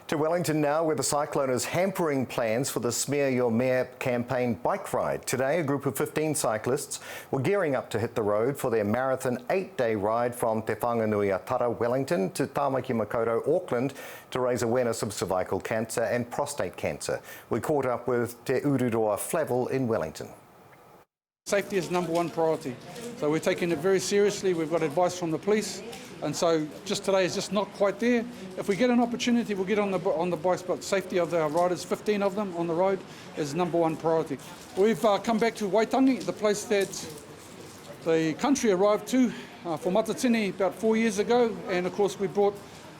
To Wellington now, where the cyclone is hampering plans for the Smear Your Mea campaign bike ride. Today, a group of 15 cyclists were gearing up to hit the road for their marathon 8-day ride from Te Whanganui-a-Tara, Wellington, to Tāmaki Makaurau, Auckland, to raise awareness of cervical cancer and prostate cancer. We caught up with Te Ururoa Flavel in Wellington. Safety is number one priority, so we're taking it very seriously. We've got advice from the police, and so just today is just not quite there. If we get an opportunity, we'll get on the bikes, but safety of our riders, 15 of them on the road, is number one priority. We've come back to Waitangi, the place that the country arrived to for Matatini about 4 years ago, and of course we brought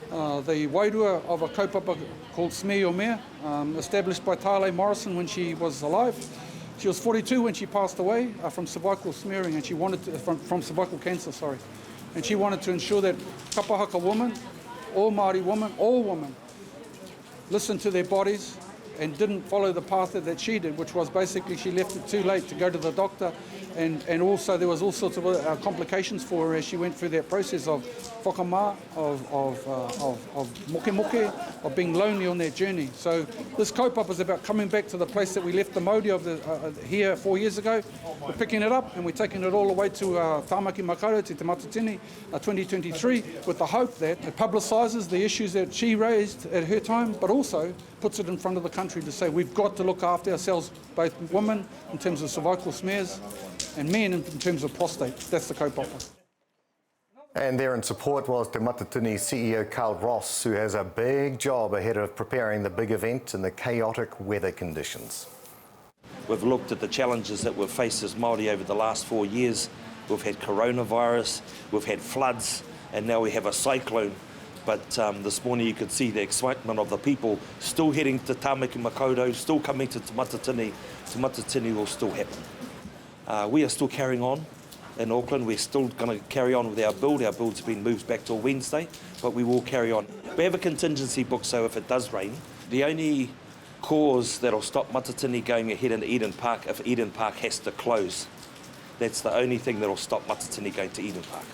the wairua of a kaupapa called Smear Your Mea, established by Tāle Morrison when she was alive. She was 42 when she passed away from cervical smearing, and she wanted to, from cervical cancer, sorry. And she wanted to ensure that kapahaka women, all Māori women, all women, listened to their bodies and didn't follow the path that she did, which was basically she left it too late to go to the doctor, and also there was all sorts of complications for her as she went through that process of whakamā, of moke, of being lonely on that journey. So this kaupapa is about coming back to the place that we left the mauri of here 4 years ago. We're picking it up and we're taking it all the way to Tāmaki Makaurau, Te Matatini, 2023, with the hope that it publicises the issues that she raised at her time, but also puts it in front of the country to say we've got to look after ourselves, both women in terms of cervical smears and men in terms of prostate. That's the kaupapa. And there in support was Te Matatini CEO Carl Ross, who has a big job ahead of preparing the big event in the chaotic weather conditions. We've looked at the challenges that we've faced as Māori over the last 4 years. We've had coronavirus, we've had floods, and now we have a cyclone. But this morning you could see the excitement of the people still heading to Tāmaki Makaurau, still coming to Te Matatini. Te Matatini will still happen. We are still carrying on in Auckland. We're still going to carry on with our build. Our build's been moved back till Wednesday, but we will carry on. We have a contingency book, so if it does rain, the only cause that'll stop Matatini going ahead in Eden Park if Eden Park has to close. That's the only thing that'll stop Matatini going to Eden Park.